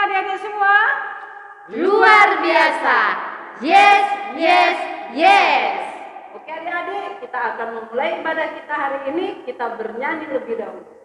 adik-adik semua? Luar biasa. Yes, yes, yes. Oke adik-adik, kita akan memulai ibadah kita hari ini. Kita bernyanyi lebih dahulu.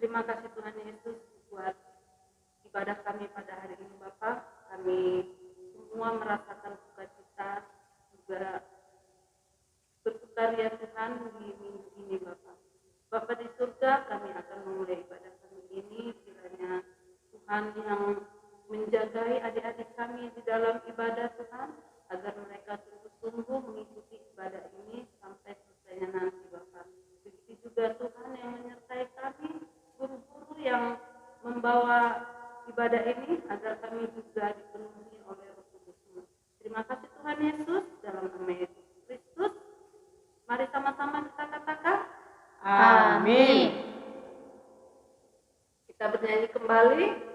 Terima kasih Tuhan Yesus buat ibadah kami pada hari ini Bapak. Kami semua merasakan sukacita, juga bersukaria Tuhan di minggu ini Bapak. Bapak di surga, kami akan memulai ibadah kami ini. Kiranya Tuhan yang menjagai adik-adik kami di dalam ibadah Tuhan, agar mereka sungguh-sungguh mengikuti ibadah ini sampai selesainya nanti Bapak. Begitu juga Tuhan yang menyertai kami, guru-guru yang membawa ibadah ini, agar kami juga dipenuhi oleh Roh Kudus. Terima kasih Tuhan Yesus, dalam nama Yesus Kristus. Mari sama-sama kita katakan Amin. Kita bernyanyi kembali.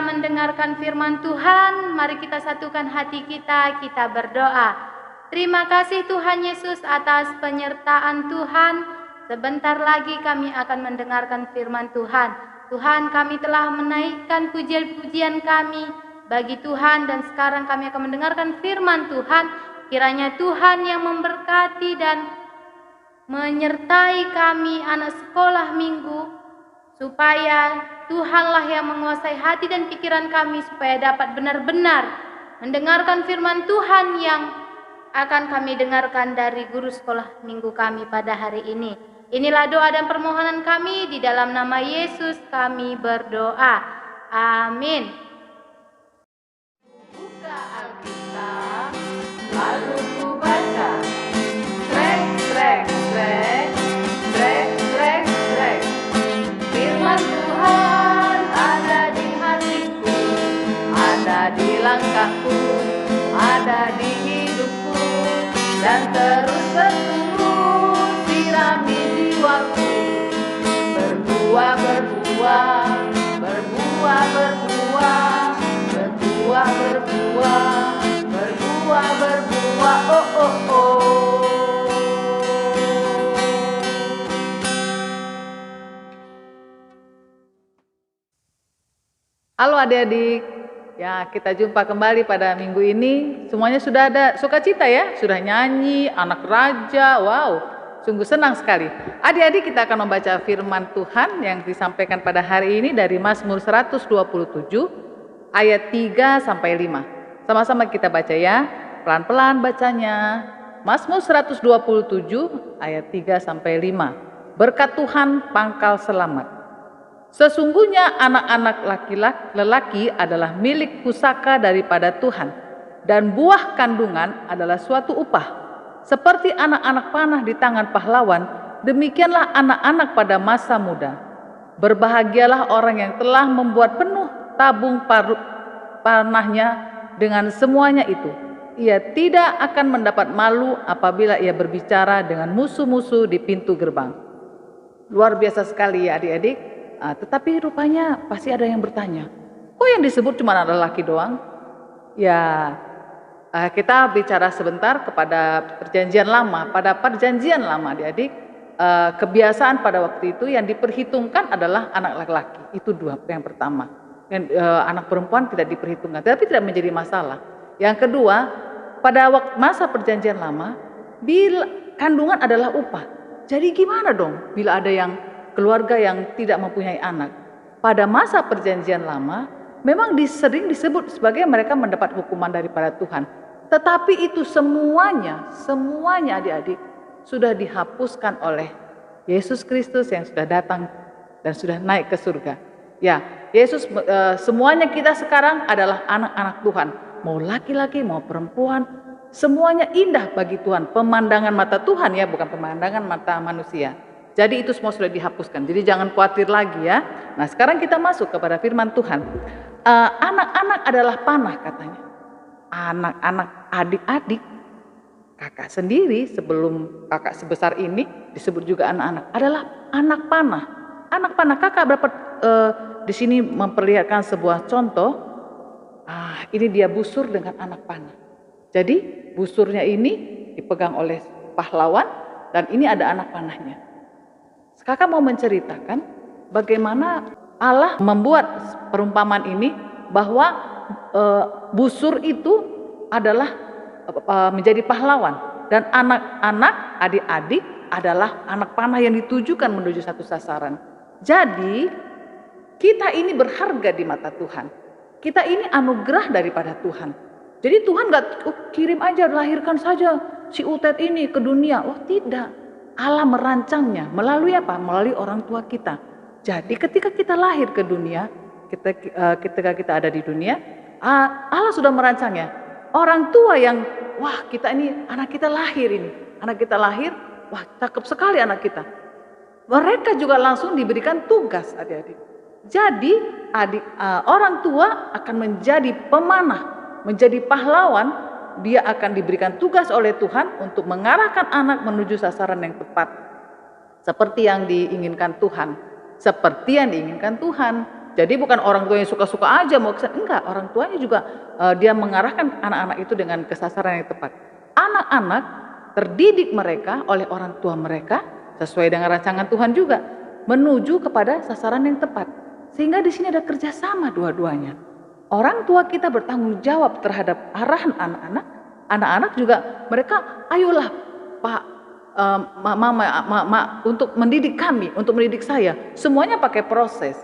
Mendengarkan firman Tuhan, mari kita satukan hati kita berdoa. Terima kasih Tuhan Yesus atas penyertaan Tuhan. Sebentar lagi kami akan mendengarkan firman Tuhan. Tuhan, kami telah menaikkan pujian-pujian kami bagi Tuhan, dan sekarang kami akan mendengarkan firman Tuhan. Kiranya Tuhan yang memberkati dan menyertai kami anak sekolah minggu, supaya Tuhanlah yang menguasai hati dan pikiran kami, supaya dapat benar-benar mendengarkan firman Tuhan yang akan kami dengarkan dari guru sekolah minggu kami pada hari ini. Inilah doa dan permohonan kami, di dalam nama Yesus kami berdoa. Amin. Buka Alkitab, lalu ku baca. Trek, trek, trek, trek, trek, trek. Firman Tuhan ada di hatiku, ada di langkahku, ada di hidupku, dan terus bertumbuh, sirami jiwaku. Berbuah, berbuah, berbuah, berbuah, berbuah, berbuah, berbuah, berbuah, oh, oh, oh. Halo adik-adik, ya kita jumpa kembali pada minggu ini. Semuanya sudah ada sukacita ya, sudah nyanyi, anak raja, wow, sungguh senang sekali. Adik-adik, kita akan membaca firman Tuhan yang disampaikan pada hari ini dari Mazmur 127 ayat 3 sampai 5. Sama-sama kita baca ya, pelan-pelan bacanya. Mazmur 127 ayat 3 sampai 5. Berkat Tuhan pangkal selamat. Sesungguhnya anak-anak lelaki adalah milik pusaka daripada Tuhan, dan buah kandungan adalah suatu upah. Seperti anak-anak panah di tangan pahlawan, demikianlah anak-anak pada masa muda. Berbahagialah orang yang telah membuat penuh tabung panahnya dengan semuanya itu. Ia tidak akan mendapat malu apabila ia berbicara dengan musuh-musuh di pintu gerbang. Luar biasa sekali ya adik-adik. Tetapi rupanya pasti ada yang bertanya, kok yang disebut cuma ada laki doang? Ya, kita bicara sebentar kepada perjanjian lama. Pada perjanjian lama adik-adik, kebiasaan pada waktu itu yang diperhitungkan adalah anak laki-laki. Itu dua, yang pertama. Anak perempuan tidak diperhitungkan, tapi tidak menjadi masalah. Yang kedua, pada waktu masa perjanjian lama, kandungan adalah upah. Jadi gimana dong bila ada yang keluarga yang tidak mempunyai anak? Pada masa perjanjian lama memang sering disebut sebagai mereka mendapat hukuman daripada Tuhan. Tetapi itu semuanya adik-adik sudah dihapuskan oleh Yesus Kristus yang sudah datang dan sudah naik ke surga. Ya, Yesus, semuanya kita sekarang adalah anak-anak Tuhan. Mau laki-laki, mau perempuan, semuanya indah bagi Tuhan. Pemandangan mata Tuhan ya, bukan pemandangan mata manusia. Jadi itu semua sudah dihapuskan. Jadi jangan khawatir lagi ya. Nah sekarang kita masuk kepada firman Tuhan. Anak-anak adalah panah katanya. Anak-anak, adik-adik, kakak sendiri sebelum kakak sebesar ini disebut juga anak-anak adalah anak panah. Anak panah, kakak berapa di sini memperlihatkan sebuah contoh. Ini dia busur dengan anak panah. Jadi busurnya ini dipegang oleh pahlawan dan ini ada anak panahnya. Kakak mau menceritakan bagaimana Allah membuat perumpamaan ini bahwa busur itu adalah menjadi pahlawan dan anak-anak, adik-adik adalah anak panah yang ditujukan menuju satu sasaran. Jadi kita ini berharga di mata Tuhan. Kita ini anugerah daripada Tuhan. Jadi Tuhan gak kirim aja, lahirkan saja si Utet ini ke dunia. Oh tidak. Allah merancangnya melalui apa? Melalui orang tua kita. Jadi ketika kita lahir ke dunia, ketika kita ada di dunia, Allah sudah merancangnya. Orang tua yang, wah kita ini, anak kita lahir ini. Anak kita lahir, wah cakep sekali anak kita. Mereka juga langsung diberikan tugas adik-adik. Jadi orang tua akan menjadi pemanah, menjadi pahlawan. Dia akan diberikan tugas oleh Tuhan untuk mengarahkan anak menuju sasaran yang tepat. Seperti yang diinginkan Tuhan. Seperti yang diinginkan Tuhan. Jadi bukan orang tua yang suka-suka aja mau kesana. Enggak, orang tuanya juga dia mengarahkan anak-anak itu dengan ke sasaran yang tepat. Anak-anak terdidik mereka oleh orang tua mereka sesuai dengan rancangan Tuhan juga menuju kepada sasaran yang tepat. Sehingga di sini ada kerjasama dua-duanya. Orang tua kita bertanggung jawab terhadap arahan anak-anak. Anak-anak juga mereka, ayolah Pak, Mama, untuk mendidik kami, untuk mendidik saya. Semuanya pakai proses.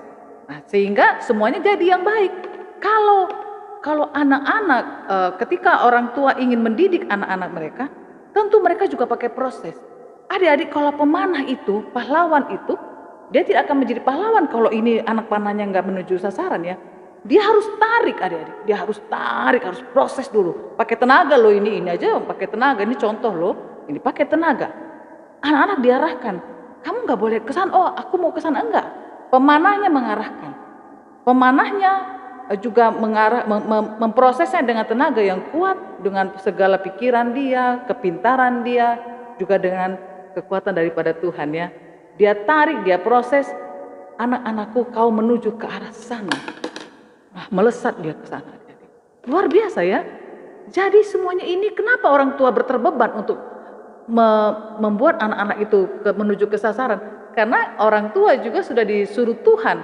Nah, sehingga semuanya jadi yang baik. Kalau anak-anak, ketika orang tua ingin mendidik anak-anak mereka, tentu mereka juga pakai proses. Adik-adik, kalau pemanah itu, pahlawan itu, dia tidak akan menjadi pahlawan kalau ini anak panahnya nggak menuju sasaran ya. Dia harus tarik adik-adik, dia harus tarik, harus proses dulu. Pakai tenaga loh ini aja pakai tenaga, ini contoh loh, ini pakai tenaga. Anak-anak diarahkan, kamu nggak boleh ke sana, oh aku mau ke sana, enggak. Pemanahnya mengarahkan, pemanahnya juga memprosesnya dengan tenaga yang kuat, dengan segala pikiran dia, kepintaran dia, juga dengan kekuatan daripada Tuhan ya. Dia tarik, dia proses, anak-anakku kau menuju ke arah sana. Nah, melesat dia ke sana. Luar biasa ya. Jadi semuanya ini kenapa orang tua berterbeban untuk membuat anak-anak itu menuju ke sasaran? Karena orang tua juga sudah disuruh Tuhan.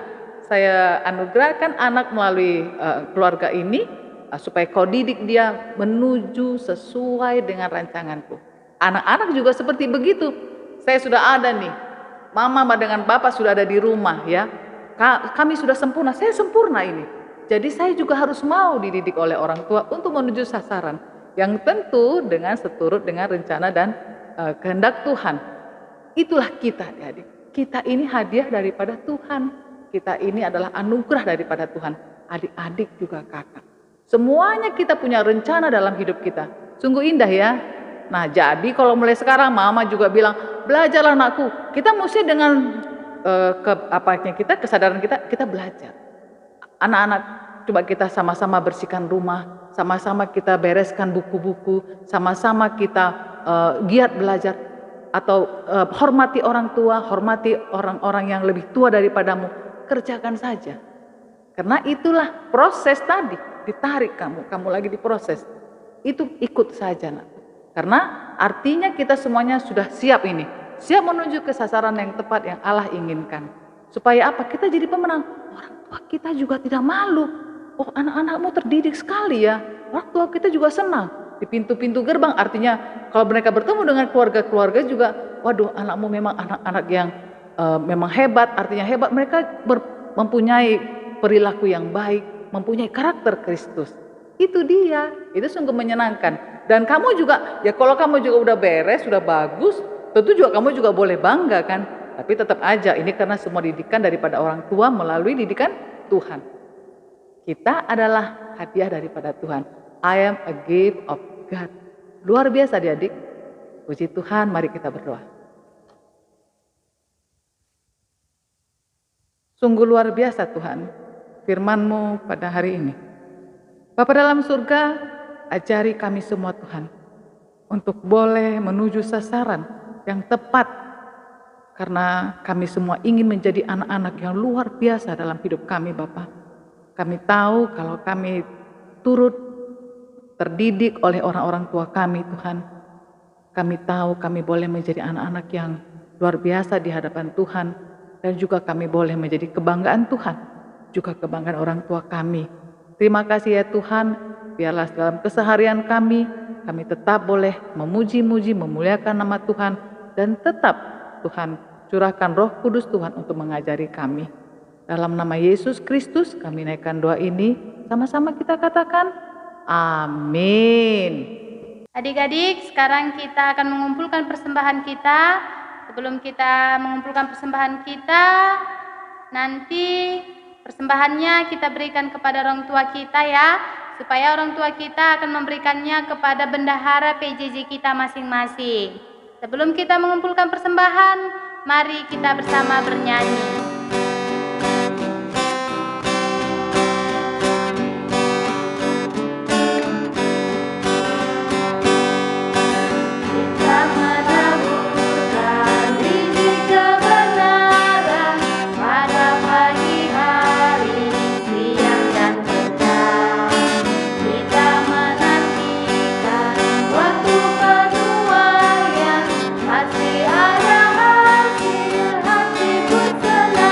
Saya anugerahkan anak melalui keluarga ini supaya kau didik dia menuju sesuai dengan rancanganku. Anak-anak juga seperti begitu. Saya sudah ada nih, mama dengan bapak sudah ada di rumah ya. Kami sudah sempurna, saya sempurna ini. Jadi saya juga harus mau dididik oleh orang tua untuk menuju sasaran. Yang tentu dengan seturut dengan rencana dan kehendak Tuhan. Itulah kita adik. Kita ini hadiah daripada Tuhan. Kita ini adalah anugerah daripada Tuhan. Adik-adik juga kakak. Semuanya kita punya rencana dalam hidup kita. Sungguh indah ya. Nah jadi kalau mulai sekarang mama juga bilang, belajarlah anakku. Kita mesti dengan kesadaran kita belajar. Anak-anak coba kita sama-sama bersihkan rumah, sama-sama kita bereskan buku-buku, sama-sama kita giat belajar. Atau hormati orang tua, hormati orang-orang yang lebih tua daripadamu, kerjakan saja. Karena itulah proses tadi, ditarik kamu lagi diproses. Itu ikut saja nak. Karena artinya kita semuanya sudah siap ini. Siap menuju ke sasaran yang tepat yang Allah inginkan. Supaya apa? Kita jadi pemenang. Orang tua kita juga tidak malu. Oh anak-anakmu terdidik sekali ya. Orang tua kita juga senang. Di pintu-pintu gerbang artinya kalau mereka bertemu dengan keluarga-keluarga juga. Waduh anakmu memang anak-anak yang memang hebat. Artinya hebat. Mereka mempunyai perilaku yang baik. Mempunyai karakter Kristus. Itu dia. Itu sungguh menyenangkan. Dan kamu juga, ya kalau kamu juga udah beres, sudah bagus, tentu juga kamu juga boleh bangga kan. Tapi tetap aja ini karena semua didikan daripada orang tua melalui didikan Tuhan. Kita adalah hadiah daripada Tuhan. I am a gift of God. Luar biasa adik-adik. Puji Tuhan, mari kita berdoa. Sungguh luar biasa Tuhan, firman-Mu pada hari ini. Bapa dalam surga, ajari kami semua Tuhan untuk boleh menuju sasaran yang tepat karena kami semua ingin menjadi anak-anak yang luar biasa dalam hidup kami Bapa. Kami tahu kalau kami turut terdidik oleh orang-orang tua kami Tuhan. Kami tahu kami boleh menjadi anak-anak yang luar biasa di hadapan Tuhan dan juga kami boleh menjadi kebanggaan Tuhan, juga kebanggaan orang tua kami. Terima kasih ya Tuhan, biarlah dalam keseharian kami tetap boleh memuji-muji, memuliakan nama Tuhan, dan tetap Tuhan curahkan Roh Kudus Tuhan untuk mengajari kami. Dalam nama Yesus Kristus kami naikkan doa ini, sama-sama kita katakan, amin. Adik-adik, sekarang kita akan mengumpulkan persembahan kita. Sebelum kita mengumpulkan persembahan kita, nanti persembahannya kita berikan kepada orang tua kita ya, supaya orang tua kita akan memberikannya kepada bendahara PJJ kita masing-masing. Sebelum kita mengumpulkan persembahan, mari kita bersama bernyanyi. Masih ada hasil hati pun senang.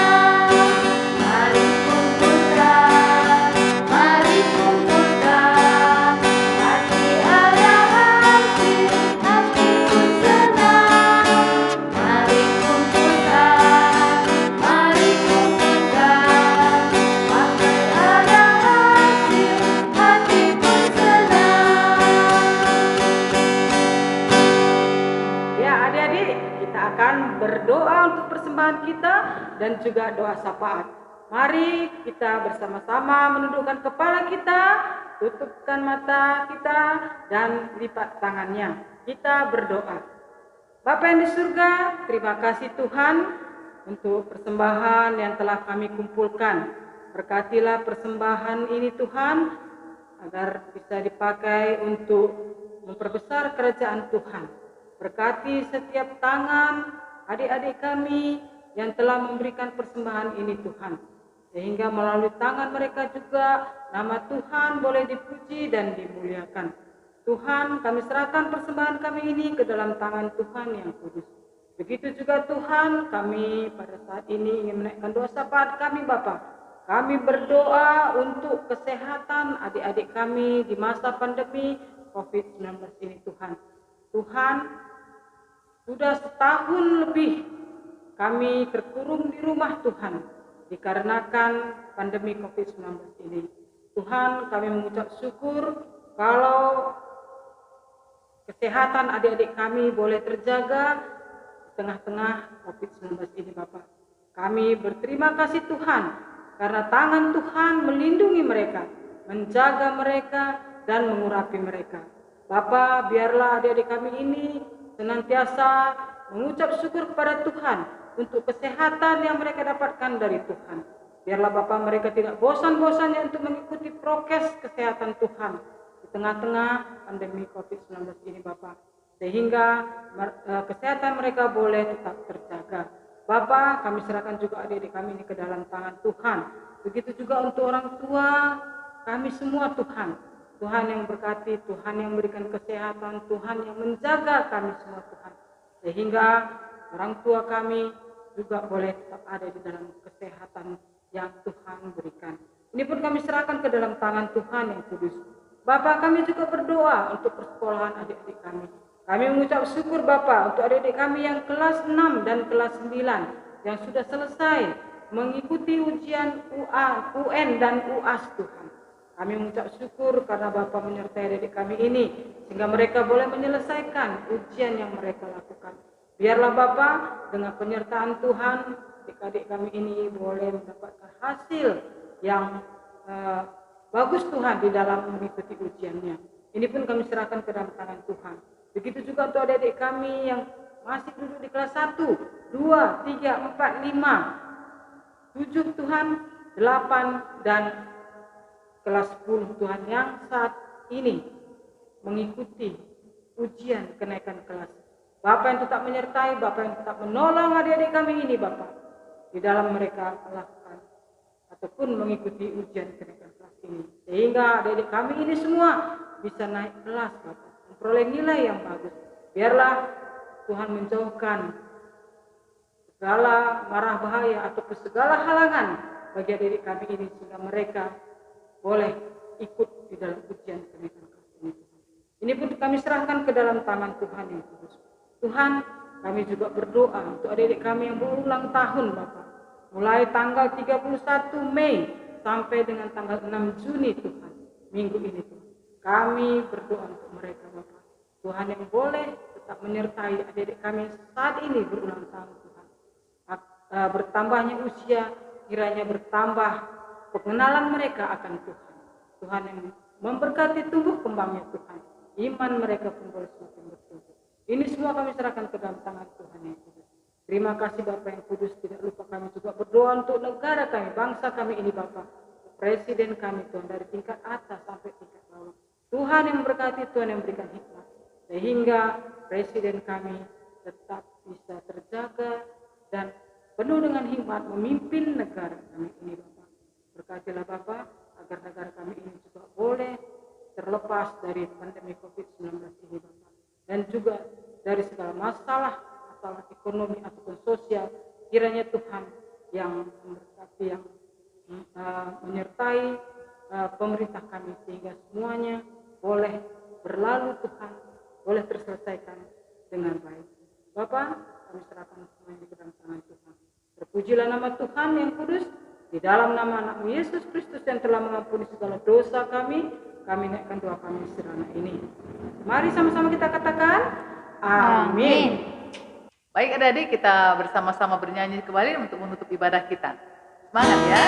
dan juga doa syafaat. Mari kita bersama-sama menundukkan kepala kita, tutupkan mata kita, dan lipat tangannya. Kita berdoa. Bapa yang di surga, terima kasih Tuhan untuk persembahan yang telah kami kumpulkan. Berkatilah persembahan ini Tuhan, agar bisa dipakai untuk memperbesar kerajaan Tuhan. Berkati setiap tangan adik-adik kami yang telah memberikan persembahan ini Tuhan. Sehingga melalui tangan mereka juga nama Tuhan boleh dipuji dan dimuliakan. Tuhan, kami serahkan persembahan kami ini ke dalam tangan Tuhan yang kudus. Begitu juga Tuhan, kami pada saat ini ingin menaikkan doa syafaat kami Bapa. Kami berdoa untuk kesehatan adik-adik kami di masa pandemi COVID-19 ini Tuhan. Tuhan, sudah setahun lebih kami terkurung di rumah Tuhan dikarenakan pandemi COVID-19 ini. Tuhan, kami mengucap syukur kalau kesehatan adik-adik kami boleh terjaga di tengah-tengah COVID-19 ini Bapak. Kami berterima kasih Tuhan karena tangan Tuhan melindungi mereka, menjaga mereka, dan mengurapi mereka. Bapa, biarlah adik-adik kami ini senantiasa mengucap syukur kepada Tuhan untuk kesehatan yang mereka dapatkan dari Tuhan. Biarlah Bapa mereka tidak bosan-bosannya untuk mengikuti prokes kesehatan Tuhan di tengah-tengah pandemi COVID-19 ini Bapa. Sehingga kesehatan mereka boleh tetap terjaga. Bapa, kami serahkan juga adik-adik kami ini ke dalam tangan Tuhan. Begitu juga untuk orang tua kami semua Tuhan. Tuhan yang berkati, Tuhan yang memberikan kesehatan, Tuhan yang menjaga kami semua Tuhan. Sehingga orang tua kami juga boleh tetap ada di dalam kesehatan yang Tuhan berikan. Ini pun kami serahkan ke dalam tangan Tuhan yang kudus. Bapa, kami juga berdoa untuk persekolahan adik-adik kami. Kami mengucap syukur Bapa untuk adik-adik kami yang kelas 6 dan kelas 9 yang sudah selesai mengikuti ujian UN dan UAS Tuhan. Kami mengucap syukur karena Bapa menyertai adik-adik kami ini sehingga mereka boleh menyelesaikan ujian yang mereka lakukan. Biarlah Bapa dengan penyertaan Tuhan, adik-adik kami ini boleh mendapatkan hasil yang bagus Tuhan di dalam mengikuti ujiannya. Ini pun kami serahkan ke dalam tangan Tuhan. Begitu juga untuk adik-adik kami yang masih duduk di kelas 1, 2, 3, 4, 5, 7 Tuhan, 8 dan kelas 10 Tuhan yang saat ini mengikuti ujian kenaikan kelas. Bapa yang tetap menyertai, Bapa yang tetap menolong adik-adik kami ini Bapa di dalam mereka melakukan ataupun mengikuti ujian kenaikan kelas ini. Sehingga adik-adik kami ini semua bisa naik kelas Bapa, memperoleh nilai yang bagus. Biarlah Tuhan menjauhkan segala marah bahaya ataupun segala halangan bagi adik-adik kami ini sehingga mereka boleh ikut di dalam ujian kenaikan kelas ini. Ini pun kami serahkan ke dalam tangan Tuhan yang kudus. Tuhan, kami juga berdoa untuk adik-adik kami yang berulang tahun Bapak. Mulai tanggal 31 Mei sampai dengan tanggal 6 Juni Tuhan. Minggu ini Tuhan. Kami berdoa untuk mereka Bapak. Tuhan yang boleh tetap menyertai adik-adik kami saat ini berulang tahun Tuhan. Bertambahnya usia, kiranya bertambah pengenalan mereka akan Tuhan. Tuhan yang memberkati tumbuh kembangnya Tuhan. Iman mereka pun boleh semakin bertumbuh. Ini semua kami serahkan ke dalam tangan Tuhan yang kudus. Terima kasih Bapa yang kudus. Tidak lupa kami juga berdoa untuk negara kami, bangsa kami ini Bapa. Presiden kami Tuhan dari tingkat atas sampai tingkat bawah. Tuhan yang memberkati, Tuhan yang memberikan hikmat. Sehingga presiden kami tetap bisa terjaga dan penuh dengan hikmat memimpin negara kami ini Bapa. Berkatilah Bapa agar negara kami ini juga boleh terlepas dari pandemi COVID-19 ini Bapa. Dan juga dari segala masalah ekonomi ataupun sosial, kiranya Tuhan yang memberkati, yang menyertai pemerintah kami sehingga semuanya boleh berlalu Tuhan, boleh terselesaikan dengan baik. Bapa, kami serahkan semuanya ke dalam tangan Tuhan. Terpujilah nama Tuhan yang kudus, di dalam nama anak-Mu Yesus Kristus yang telah mengampuni segala dosa kami naikkan doa kami sederhana ini. Mari sama-sama kita katakan, Amin. Baik adik-adik, kita bersama-sama bernyanyi kembali untuk menutup ibadah kita. Semangat ya.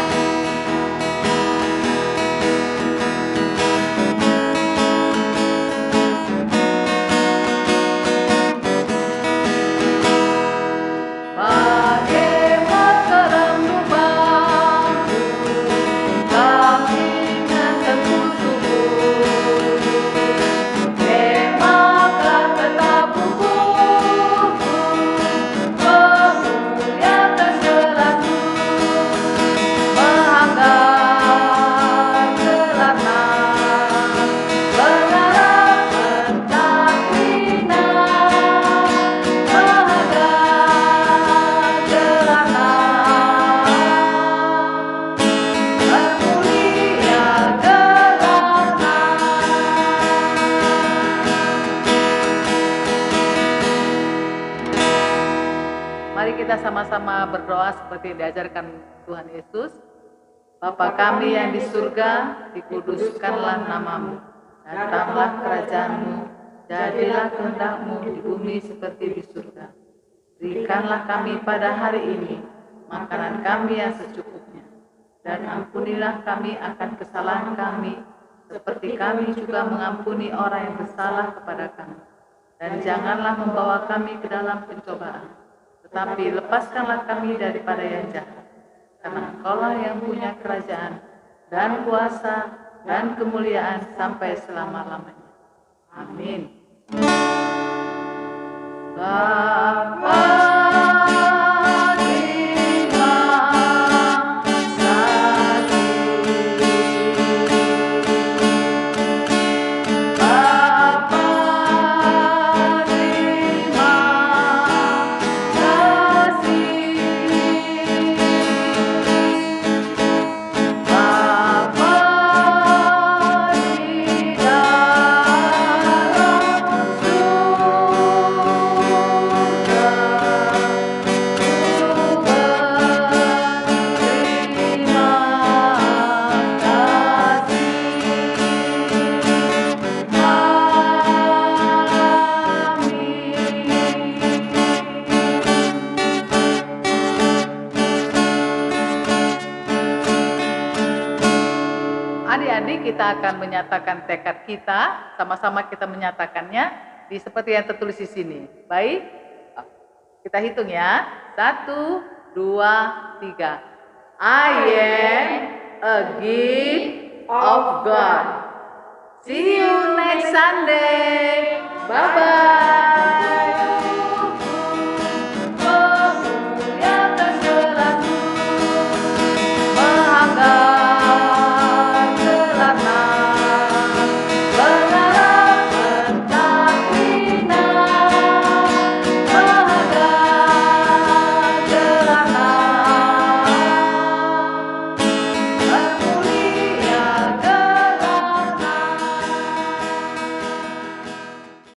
Mari kita sama-sama berdoa seperti yang diajarkan Tuhan Yesus. Bapa kami yang di surga, dikuduskanlah namamu. Datanglah kerajaanmu, jadilah kehendak-mu di bumi seperti di surga. Berikanlah kami pada hari ini makanan kami yang secukupnya. Dan ampunilah kami akan kesalahan kami, seperti kami juga mengampuni orang yang bersalah kepada kami. Dan janganlah membawa kami ke dalam pencobaan, tetapi lepaskanlah kami daripada yang jahat. Karena Engkaulah yang punya kerajaan dan kuasa dan kemuliaan sampai selama-lamanya. Amin. Bapa adik-adik, kita akan menyatakan tekad kita, sama-sama kita menyatakannya di seperti yang tertulis di sini. Baik, kita hitung ya. 1, 2, 3. I am a gift of God. See you next Sunday. Bye-bye.